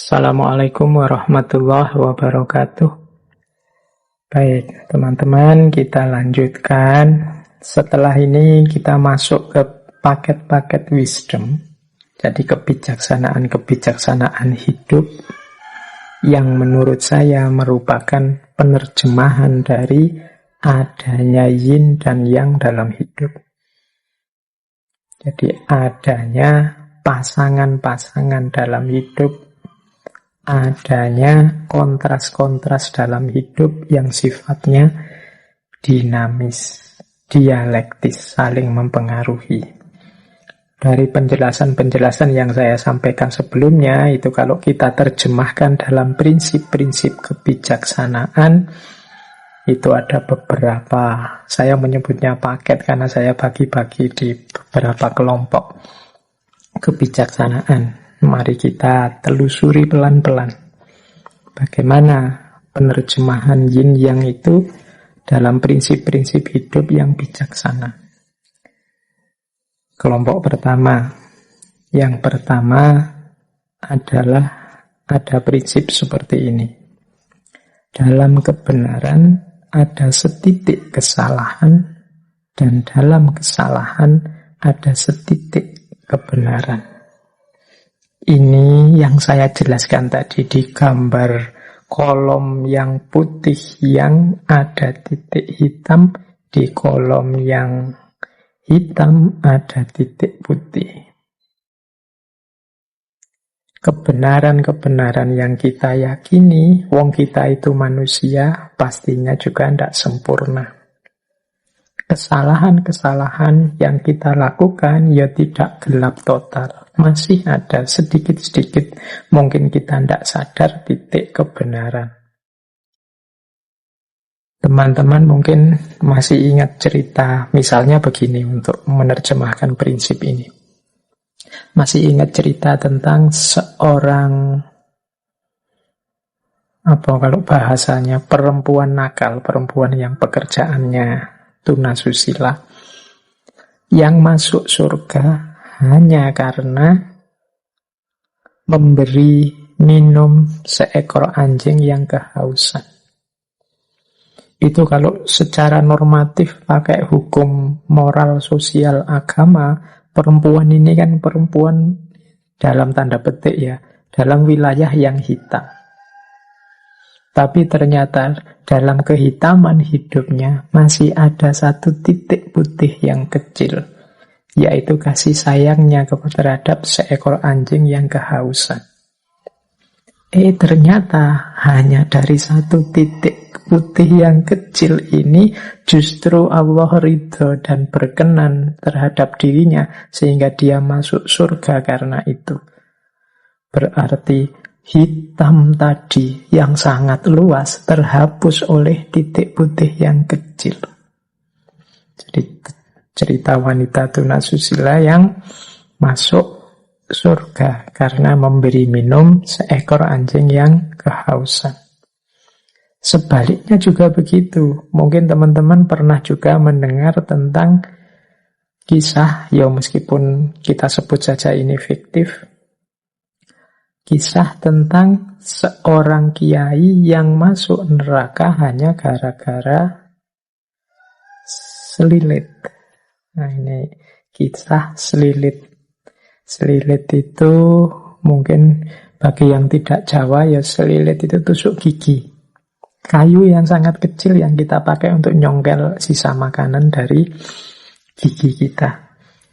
Assalamualaikum warahmatullahi wabarakatuh. Baik, teman-teman, kita lanjutkan. Setelah ini kita masuk ke paket-paket wisdom. Jadi kebijaksanaan hidup yang menurut saya merupakan penerjemahan dari adanya yin dan yang dalam hidup. Jadi adanya pasangan-pasangan dalam hidup, adanya kontras-kontras dalam hidup yang sifatnya dinamis, dialektis, saling mempengaruhi. Dari penjelasan-penjelasan yang saya sampaikan sebelumnya, itu kalau kita terjemahkan dalam prinsip-prinsip kebijaksanaan, itu ada beberapa, saya menyebutnya paket karena saya bagi-bagi di beberapa kelompok kebijaksanaan. Mari kita telusuri pelan-pelan bagaimana penerjemahan yin yang itu dalam prinsip-prinsip hidup yang bijaksana. Kelompok pertama. Yang pertama adalah ada prinsip seperti ini. Dalam kebenaran ada setitik kesalahan dan dalam kesalahan ada setitik kebenaran. Ini yang saya jelaskan tadi di gambar kolom yang putih yang ada titik hitam, di kolom yang hitam ada titik putih. Kebenaran-kebenaran yang kita yakini, wong kita itu manusia, pastinya juga tidak sempurna. Kesalahan-kesalahan yang kita lakukan ya tidak gelap total. Masih ada sedikit-sedikit, mungkin kita tidak sadar titik kebenaran. Teman-teman mungkin masih ingat cerita, misalnya begini untuk menerjemahkan prinsip ini. Masih ingat cerita tentang seorang, kalau bahasanya, perempuan nakal, perempuan yang pekerjaannya tunasusila, yang masuk surga hanya karena memberi minum seekor anjing yang kehausan. Itu kalau secara normatif pakai hukum moral sosial agama, perempuan ini kan perempuan dalam tanda petik ya, dalam wilayah yang hitam. Tapi ternyata dalam kehitaman hidupnya masih ada satu titik putih yang kecil, yaitu kasih sayangnya terhadap seekor anjing yang kehausan. Ternyata hanya dari satu titik putih yang kecil ini justru Allah ridho dan berkenan terhadap dirinya sehingga dia masuk surga karena itu. Berarti hitam tadi yang sangat luas terhapus oleh titik putih yang kecil. Jadi cerita wanita tunasusila yang masuk surga karena memberi minum seekor anjing yang kehausan. Sebaliknya juga begitu. Mungkin teman-teman pernah juga mendengar tentang kisah, ya meskipun kita sebut saja ini fiktif, kisah tentang seorang kiai yang masuk neraka hanya gara-gara selilit. Nah ini kisah selilit. Selilit itu mungkin bagi yang tidak Jawa ya, selilit itu tusuk gigi. Kayu yang sangat kecil yang kita pakai untuk nyongkel sisa makanan dari gigi kita.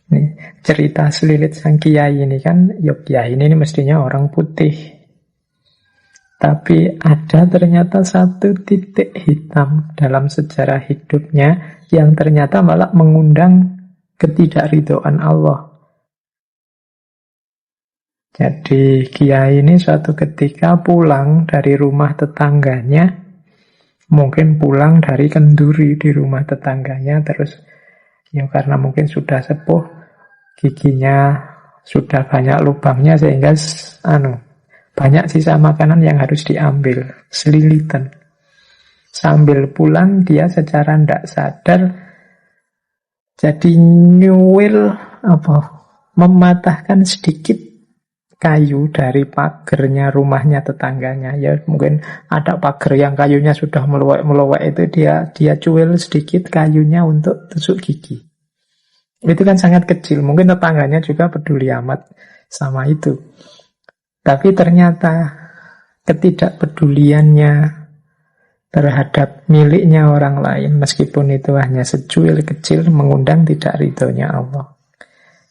Ini cerita selilit sang kiai ini kan, ya kiai ini mestinya orang putih. Tapi ada ternyata satu titik hitam dalam sejarah hidupnya yang ternyata malah mengundang ketidakridhoan Allah. Jadi kiai ini suatu ketika pulang dari rumah tetangganya, mungkin pulang dari kenduri di rumah tetangganya, terus ya karena mungkin sudah sepuh, giginya sudah banyak lubangnya sehingga banyak sisa makanan yang harus diambil, selilitan. Sambil pulang dia secara tidak sadar jadi nyuwil mematahkan sedikit kayu dari pagernya rumahnya tetangganya. Ya mungkin ada pagar yang kayunya sudah meluwek-meluwek, itu dia cuil sedikit kayunya untuk tusuk gigi. Itu kan sangat kecil. Mungkin tetangganya juga peduli amat sama itu. Tapi ternyata ketidakpeduliannya terhadap miliknya orang lain, meskipun itu hanya secuil kecil, mengundang tidak ridhonya Allah.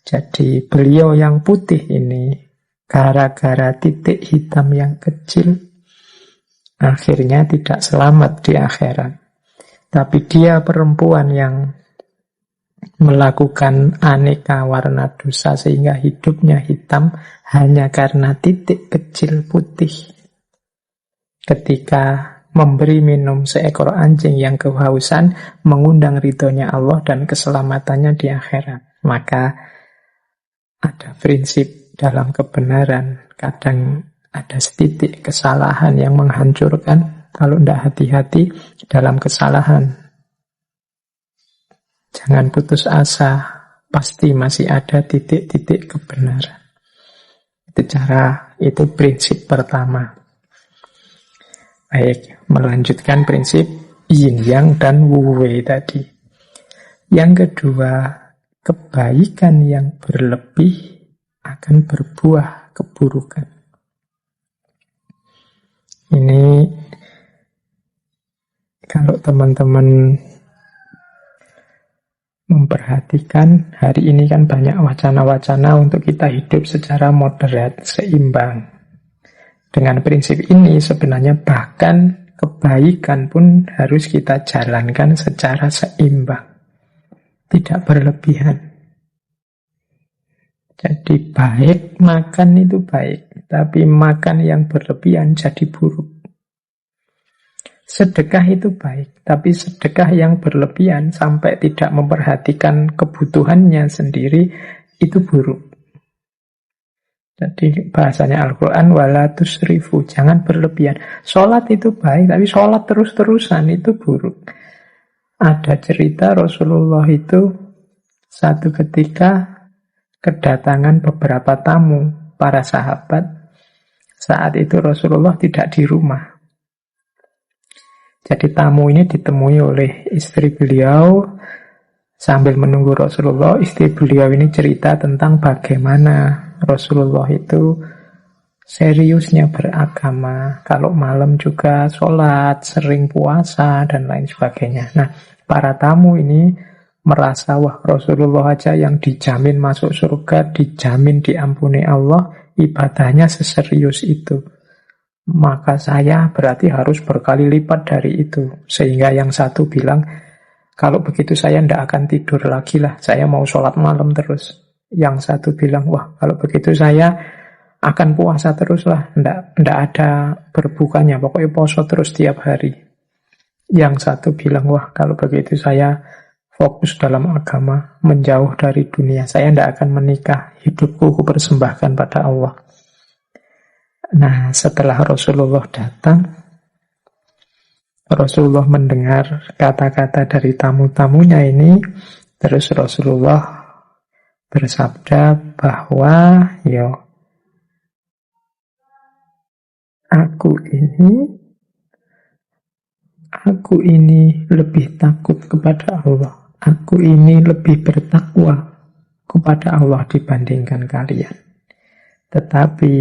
Jadi beliau yang putih ini, gara-gara titik hitam yang kecil, akhirnya tidak selamat di akhirat. Tapi dia perempuan yang melakukan aneka warna dosa sehingga hidupnya hitam hanya karena titik kecil putih. Ketika memberi minum seekor anjing yang kehausan, mengundang ridhonya Allah dan keselamatannya di akhirat. Maka ada prinsip dalam kebenaran, kadang ada setitik kesalahan yang menghancurkan. Kalau tidak hati-hati dalam kesalahan, jangan putus asa, pasti masih ada titik-titik kebenaran. Itu prinsip pertama. Baik, melanjutkan prinsip yin yang dan wu wei tadi. Yang kedua, kebaikan yang berlebih akan berbuah keburukan. Ini kalau teman-teman memperhatikan, hari ini kan banyak wacana-wacana untuk kita hidup secara moderat, seimbang. Dengan prinsip ini sebenarnya bahkan kebaikan pun harus kita jalankan secara seimbang, tidak berlebihan. Jadi baik, makan itu baik, tapi makan yang berlebihan jadi buruk. Sedekah itu baik, tapi sedekah yang berlebihan sampai tidak memperhatikan kebutuhannya sendiri, itu buruk. Jadi bahasanya Al-Quran, wala tusrifu, jangan berlebihan. Sholat itu baik, tapi sholat terus-terusan itu buruk. Ada cerita Rasulullah itu satu ketika kedatangan beberapa tamu, para sahabat. Saat itu Rasulullah tidak di rumah. Jadi tamu ini ditemui oleh istri beliau. Sambil menunggu Rasulullah, istri beliau ini cerita tentang bagaimana Rasulullah itu seriusnya beragama. Kalau malam juga sholat, sering puasa, dan lain sebagainya. Nah, para tamu ini merasa, wah Rasulullah aja yang dijamin masuk surga, dijamin diampuni Allah, ibadahnya seserius itu. Maka saya berarti harus berkali lipat dari itu. Sehingga yang satu bilang, kalau begitu saya tidak akan tidur lagi lah, saya mau sholat malam terus. Yang satu bilang, wah kalau begitu saya akan puasa terus lah, tidak ada berbukanya, pokoknya poso terus tiap hari. Yang satu bilang, wah kalau begitu saya fokus dalam agama, menjauh dari dunia, saya tidak akan menikah, hidupku kupersembahkan pada Allah. Nah, setelah Rasulullah datang, Rasulullah mendengar kata-kata dari tamu-tamunya ini, terus Rasulullah bersabda bahwa aku ini lebih takut kepada Allah. Aku ini lebih bertakwa kepada Allah dibandingkan kalian. Tetapi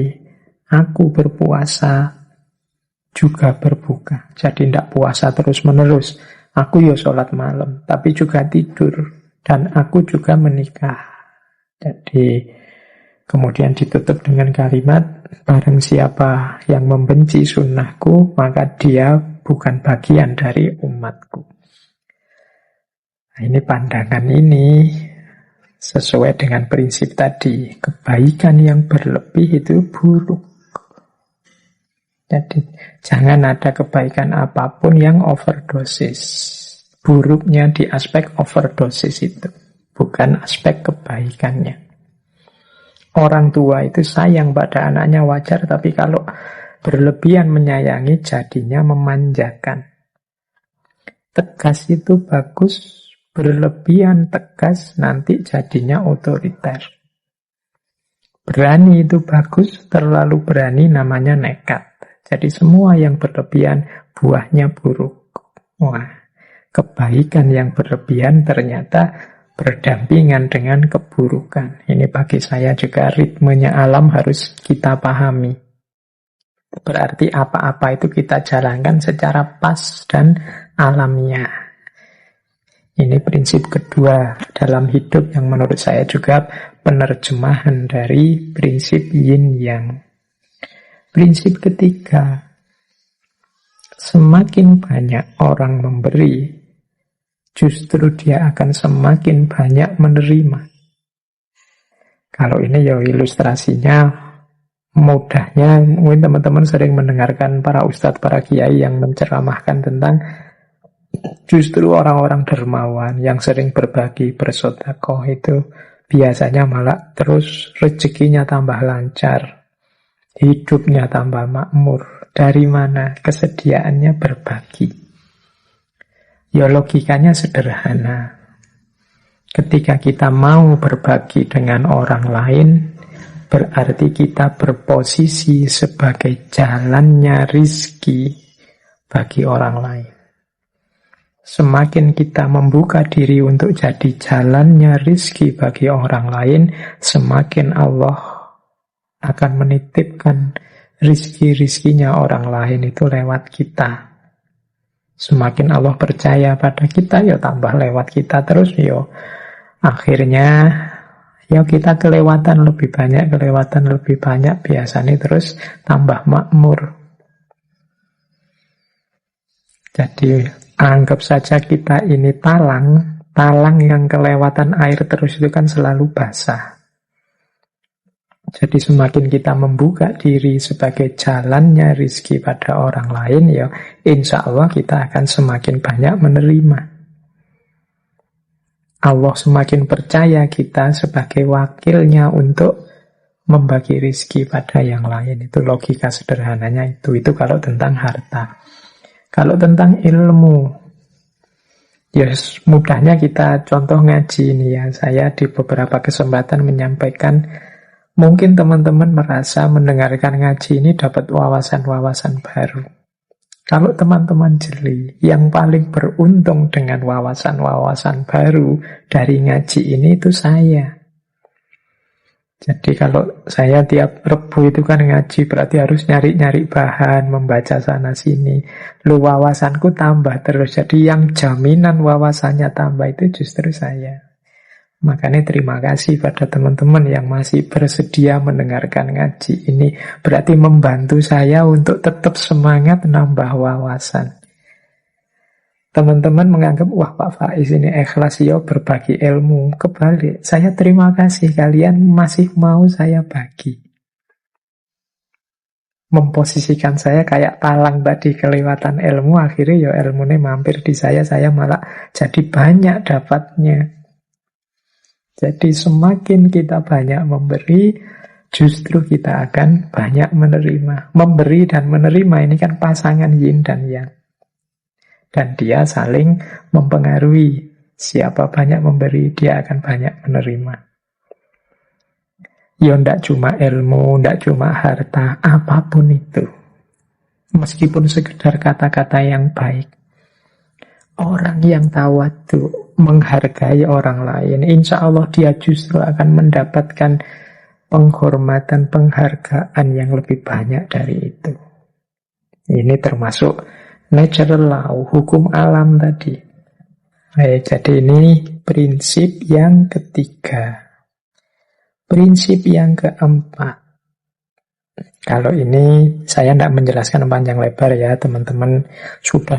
aku berpuasa juga berbuka. Jadi tidak puasa terus-menerus. Aku sholat malam, tapi juga tidur. Dan aku juga menikah. Jadi kemudian ditutup dengan kalimat, barang siapa yang membenci sunnahku, maka dia bukan bagian dari umatku. Nah, ini pandangan ini sesuai dengan prinsip tadi. Kebaikan yang berlebih itu buruk. Jadi jangan ada kebaikan apapun yang overdosis. Buruknya di aspek overdosis itu, bukan aspek kebaikannya. Orang tua itu sayang pada anaknya wajar, tapi kalau berlebihan menyayangi jadinya memanjakan. Tegas itu bagus, berlebihan tegas nanti jadinya otoriter. Berani itu bagus, terlalu berani namanya nekat. Jadi semua yang berlebihan buahnya buruk. Wah, kebaikan yang berlebihan ternyata berdampingan dengan keburukan. Ini bagi saya juga ritmenya alam harus kita pahami. Berarti apa-apa itu kita jalankan secara pas dan alamiah. Ini prinsip kedua dalam hidup yang menurut saya juga penerjemahan dari prinsip yin yang. Prinsip ketiga, semakin banyak orang memberi, justru dia akan semakin banyak menerima. Kalau ini ya ilustrasinya mudahnya, mungkin teman-teman sering mendengarkan para ustadz, para kiai yang menceramahkan tentang justru orang-orang dermawan yang sering berbagi, bersedekah itu biasanya malah terus rezekinya tambah lancar, hidupnya tambah makmur. Dari mana? Kesediaannya berbagi. Ya logikanya sederhana. Ketika kita mau berbagi dengan orang lain, berarti kita berposisi sebagai jalannya rizki bagi orang lain. Semakin kita membuka diri untuk jadi jalannya rizki bagi orang lain, semakin Allah akan menitipkan rizki-rizkinya orang lain itu lewat kita. Semakin Allah percaya pada kita, ya tambah lewat kita terus, ya akhirnya ya kita kelewatan lebih banyak, biasanya terus tambah makmur. Jadi anggap saja kita ini talang yang kelewatan air terus itu kan selalu basah. Jadi semakin kita membuka diri sebagai jalannya rizki pada orang lain, ya insya Allah kita akan semakin banyak menerima. Allah semakin percaya kita sebagai wakilnya untuk membagi rizki pada yang lain. Itu logika sederhananya itu kalau tentang harta. Kalau tentang ilmu, ya mudahnya kita contoh ngaji ini ya. Saya di beberapa kesempatan menyampaikan, mungkin teman-teman merasa mendengarkan ngaji ini dapat wawasan-wawasan baru. Kalau teman-teman jeli, yang paling beruntung dengan wawasan-wawasan baru dari ngaji ini itu saya. Jadi kalau saya tiap Rebu itu kan ngaji, berarti harus nyari-nyari bahan, membaca sana-sini. Lu wawasanku tambah terus. Jadi yang jaminan wawasannya tambah itu justru saya. Makanya terima kasih pada teman-teman yang masih bersedia mendengarkan ngaji ini. Berarti membantu saya untuk tetap semangat nambah wawasan. Teman-teman menganggap, wah Pak Faiz ini ikhlas ya berbagi ilmu. Kebalik, saya terima kasih kalian masih mau saya bagi. Memposisikan saya kayak talang tadi kelewatan ilmu, akhirnya ya ilmunya mampir di saya malah jadi banyak dapatnya. Jadi semakin kita banyak memberi, justru kita akan banyak menerima. Memberi dan menerima ini kan pasangan yin dan yang. Dan dia saling mempengaruhi. Siapa banyak memberi, dia akan banyak menerima. Ya ndak cuma ilmu, ndak cuma harta, apapun itu. Meskipun sekedar kata-kata yang baik. Orang yang tawadhu, menghargai orang lain, insya Allah dia justru akan mendapatkan penghormatan, penghargaan yang lebih banyak dari itu. Ini termasuk natural law, hukum alam tadi. Jadi ini prinsip yang ketiga. Prinsip yang keempat. Kalau ini saya tidak menjelaskan panjang lebar ya, teman-teman sudah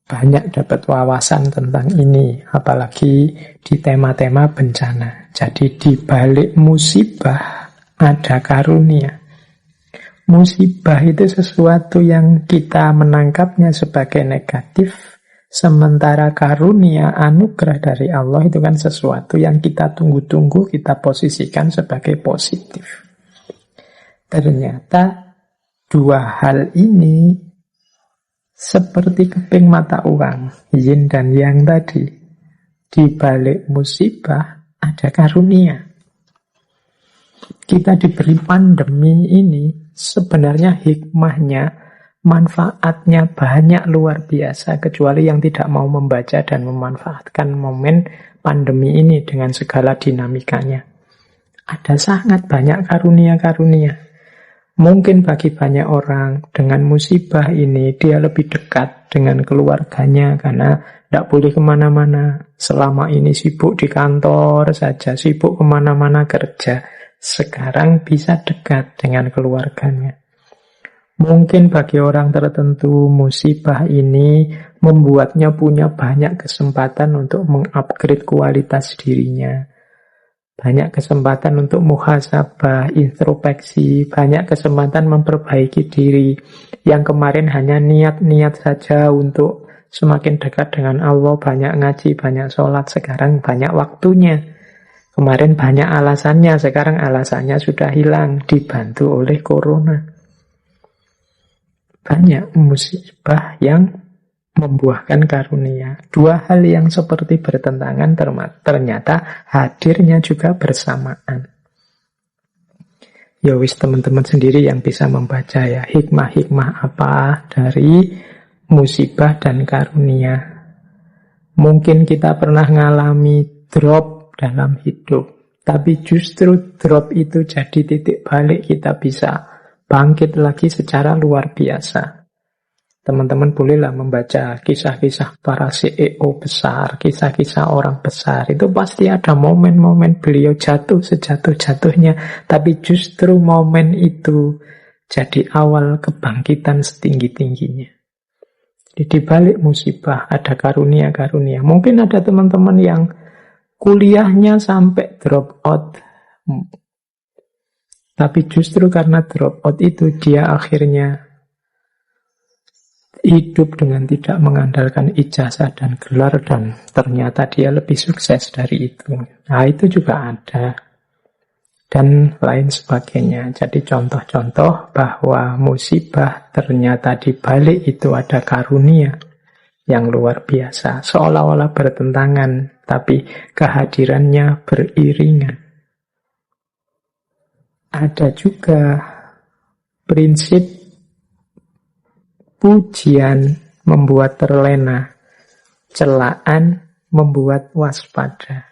banyak dapat wawasan tentang ini, apalagi di tema-tema bencana. Jadi di balik musibah ada karunia. Musibah itu sesuatu yang kita menangkapnya sebagai negatif, sementara karunia, anugerah dari Allah itu kan sesuatu yang kita tunggu-tunggu, kita posisikan sebagai positif. Ternyata dua hal ini seperti keping mata uang, yin dan yang tadi. Di balik musibah ada karunia. kita diberi pandemi ini, sebenarnya hikmahnya, manfaatnya banyak luar biasa, kecuali yang tidak mau membaca dan memanfaatkan momen pandemi ini dengan segala dinamikanya. Ada sangat banyak karunia-karunia. Mungkin bagi banyak orang dengan musibah ini dia lebih dekat dengan keluarganya karena tidak boleh kemana-mana. Selama ini sibuk di kantor saja, sibuk kemana-mana kerja. Sekarang bisa dekat dengan keluarganya. Mungkin bagi orang tertentu musibah ini membuatnya punya banyak kesempatan untuk mengupgrade kualitas dirinya. Banyak kesempatan untuk muhasabah, introspeksi, banyak kesempatan memperbaiki diri. Yang kemarin hanya niat-niat saja untuk semakin dekat dengan Allah, banyak ngaji, banyak sholat, sekarang banyak waktunya. Kemarin banyak alasannya, sekarang alasannya sudah hilang, dibantu oleh corona. Banyak musibah yang membuahkan karunia. Dua hal yang seperti bertentangan ternyata hadirnya juga bersamaan. Ya wis, teman-teman sendiri yang bisa membaca ya, hikmah-hikmah apa dari musibah dan karunia. Mungkin kita pernah mengalami drop dalam hidup, tapi justru drop itu jadi titik balik kita bisa bangkit lagi secara luar biasa. Teman-teman bolehlah membaca kisah-kisah para CEO besar, kisah-kisah orang besar. Itu pasti ada momen-momen beliau jatuh sejatuh-jatuhnya. Tapi justru momen itu jadi awal kebangkitan setinggi-tingginya. Di balik musibah ada karunia-karunia. Mungkin ada teman-teman yang kuliahnya sampai drop out. Tapi justru karena drop out itu dia akhirnya hidup dengan tidak mengandalkan ijazah dan gelar dan ternyata dia lebih sukses dari itu. Nah, itu juga ada. Dan lain sebagainya. Jadi contoh-contoh bahwa musibah ternyata di balik itu ada karunia yang luar biasa. Seolah-olah bertentangan, tapi kehadirannya beriringan. Ada juga prinsip pujian membuat terlena, celaan membuat waspada.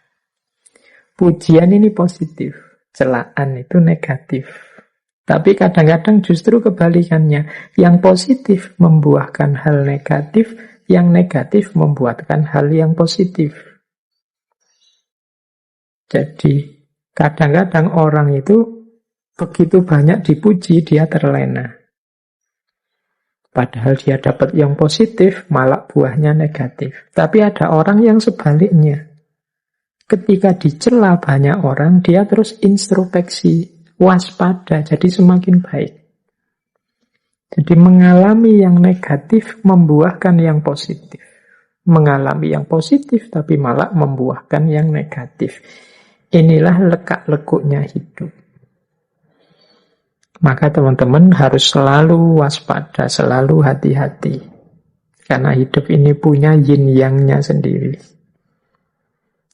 Pujian ini positif, celaan itu negatif. Tapi kadang-kadang justru kebalikannya. Yang positif membuahkan hal negatif, yang negatif membuahkan hal yang positif. Jadi kadang-kadang orang itu begitu banyak dipuji, dia terlena. Padahal dia dapat yang positif, malah buahnya negatif. Tapi ada orang yang sebaliknya. Ketika dicela banyak orang, dia terus introspeksi, waspada, jadi semakin baik. Jadi mengalami yang negatif, membuahkan yang positif. Mengalami yang positif, tapi malah membuahkan yang negatif. Inilah lekak-lekuknya hidup. Maka teman-teman harus selalu waspada, selalu hati-hati. Karena hidup ini punya yin yang-nya sendiri.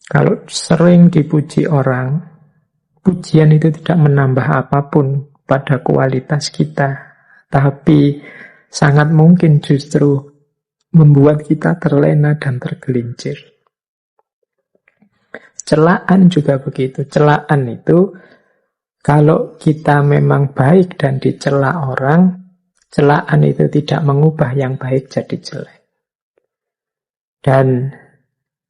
Kalau sering dipuji orang, pujian itu tidak menambah apapun pada kualitas kita. Tapi sangat mungkin justru membuat kita terlena dan tergelincir. Celaan juga begitu. Celaan itu kalau kita memang baik dan dicela orang, celaan itu tidak mengubah yang baik jadi jelek. Dan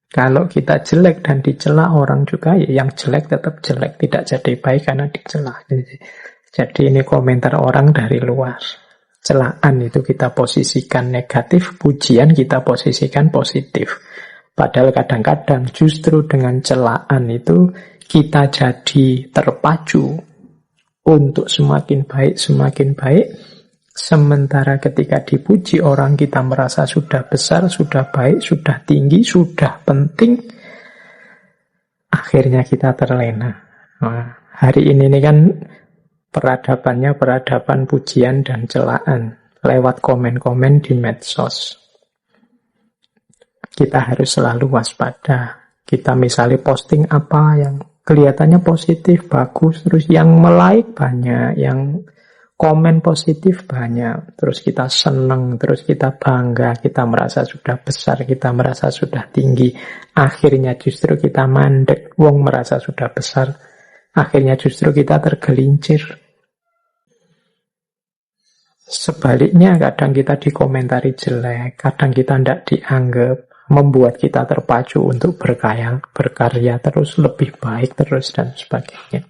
kalau kita jelek dan dicela orang juga, ya yang jelek tetap jelek, tidak jadi baik karena dicela. Jadi ini komentar orang dari luar. Celaan itu kita posisikan negatif, pujian kita posisikan positif. Padahal kadang-kadang justru dengan celaan itu kita jadi terpacu untuk semakin baik, sementara ketika dipuji orang kita merasa sudah besar, sudah baik, sudah tinggi, sudah penting, akhirnya kita terlena. Nah, hari ini kan peradabannya peradaban pujian dan celaan lewat komen-komen di medsos. Kita harus selalu waspada. Kita misalnya posting apa yang kelihatannya positif, bagus, terus yang like banyak, yang komen positif banyak, terus kita seneng, terus kita bangga, kita merasa sudah besar, kita merasa sudah tinggi, akhirnya justru kita mandek, wong merasa sudah besar, akhirnya justru kita tergelincir. Sebaliknya kadang kita dikomentari jelek, kadang kita tidak dianggap, membuat kita terpacu untuk berkarya terus, lebih baik terus, dan sebagainya.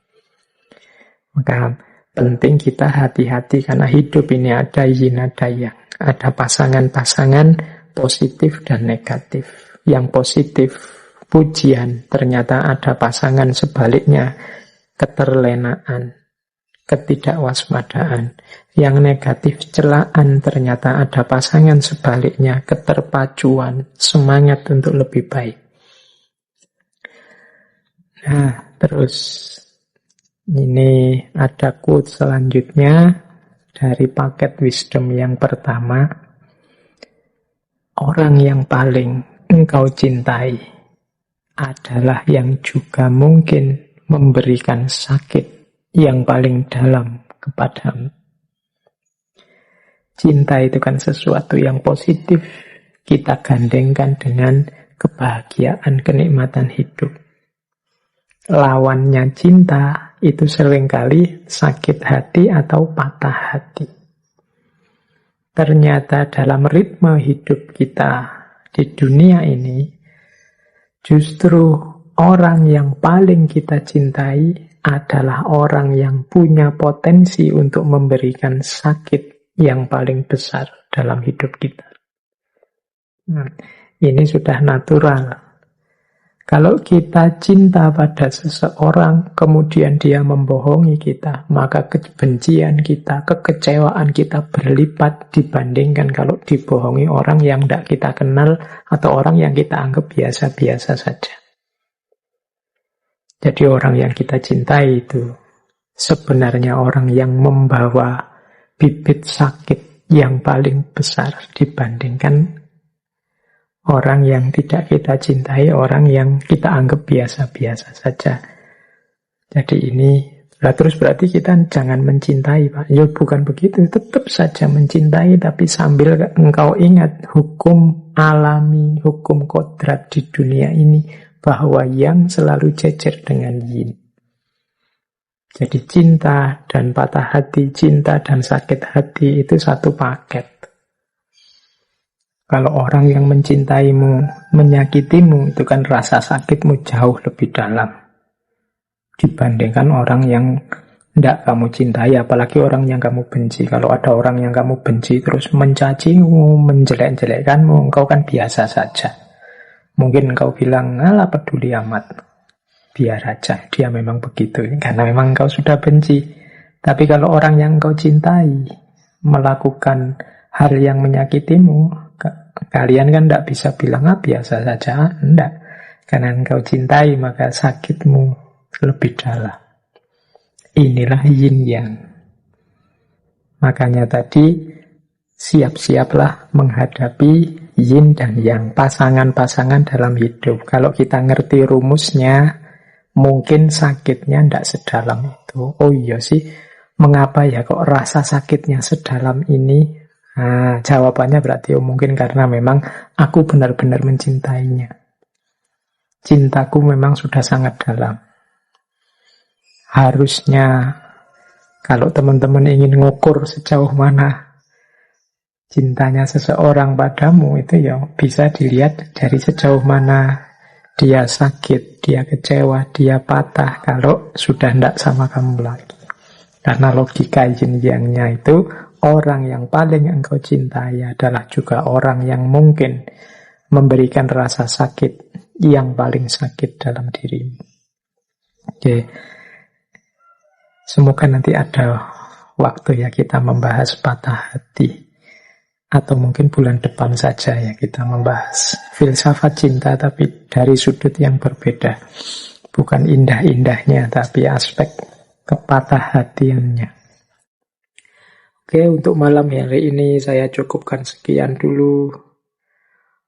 Maka penting kita hati-hati, karena hidup ini ada yin, ada yang. Ada pasangan-pasangan positif dan negatif. Yang positif, pujian, ternyata ada pasangan sebaliknya, keterlenaan, ketidakwaspadaan. Yang negatif, celaan, ternyata ada pasangan sebaliknya, keterpacuan, semangat untuk lebih baik. Nah, terus ini ada quote selanjutnya dari paket wisdom yang pertama. Orang yang paling engkau cintai adalah yang juga mungkin memberikan sakit yang paling dalam kepadamu. Cinta itu kan sesuatu yang positif, kita gandengkan dengan kebahagiaan, kenikmatan hidup. Lawannya cinta itu seringkali sakit hati atau patah hati. Ternyata dalam ritme hidup kita di dunia ini, justru orang yang paling kita cintai adalah orang yang punya potensi untuk memberikan sakit yang paling besar dalam hidup kita. Ini sudah natural. Kalau kita cinta pada seseorang, kemudian dia membohongi kita, maka kebencian kita, kekecewaan kita berlipat dibandingkan kalau dibohongi orang yang tidak kita kenal atau orang yang kita anggap biasa-biasa saja. Jadi orang yang kita cintai itu sebenarnya orang yang membawa bibit sakit yang paling besar dibandingkan orang yang tidak kita cintai, orang yang kita anggap biasa-biasa saja. Jadi ini, terus berarti kita jangan mencintai, Pak. Ya bukan begitu, tetap saja mencintai, tapi sambil engkau ingat hukum alami, hukum kodrat di dunia ini, bahwa yang selalu jejer dengan yin. Jadi cinta dan patah hati, cinta dan sakit hati itu satu paket. Kalau orang yang mencintaimu, menyakitimu, itu kan rasa sakitmu jauh lebih dalam dibandingkan orang yang tidak kamu cintai, apalagi orang yang kamu benci. Kalau ada orang yang kamu benci terus mencacimu, menjelek-jelekkanmu, engkau kan biasa saja. Mungkin engkau bilang, alah peduli amat. Biar aja, dia memang begitu. Karena memang engkau sudah benci. Tapi kalau orang yang engkau cintai melakukan hal yang menyakitimu, kalian kan tidak bisa bilang, biasa saja. Tidak. Karena engkau cintai, maka sakitmu lebih dalam. Inilah yin yang. Makanya tadi, siap-siaplah menghadapi yin dan yang, pasangan-pasangan dalam hidup. Kalau kita ngerti rumusnya, mungkin sakitnya tidak sedalam itu. Oh iya sih, mengapa ya kok rasa sakitnya sedalam ini? Nah, jawabannya berarti mungkin karena memang aku benar-benar mencintainya. Cintaku memang sudah sangat dalam. Harusnya kalau teman-teman ingin ngukur sejauh mana cintanya seseorang padamu, itu ya bisa dilihat dari sejauh mana dia sakit, dia kecewa, dia patah kalau sudah tidak sama kamu lagi. Karena logika yin yang-nya itu, orang yang paling engkau cintai adalah juga orang yang mungkin memberikan rasa sakit yang paling sakit dalam dirimu. Oke. Semoga nanti ada waktu ya kita membahas patah hati. Atau mungkin bulan depan saja ya kita membahas filsafat cinta, tapi dari sudut yang berbeda. Bukan indah-indahnya, tapi aspek kepatah hatiannya. Oke, untuk malam hari ini saya cukupkan sekian dulu.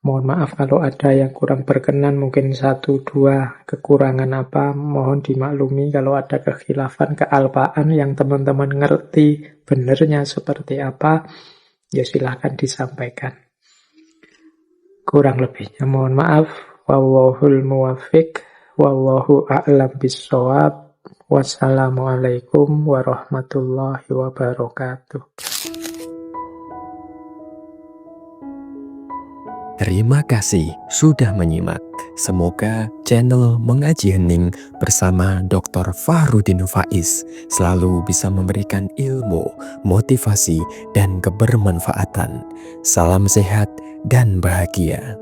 Mohon maaf kalau ada yang kurang berkenan, mungkin satu dua kekurangan apa, mohon dimaklumi kalau ada kekhilafan, kealpaan yang teman-teman ngerti benernya seperti apa, ya silahkan disampaikan. Kurang lebihnya mohon maaf. Wallahul muwaffiq, wallahu a'lam bissawab. Wassalamualaikum warahmatullahi wabarakatuh. Terima kasih sudah menyimak. Semoga channel Mengaji Hening bersama Dr. Fahrudin Faiz selalu bisa memberikan ilmu, motivasi, dan kebermanfaatan. Salam sehat dan bahagia.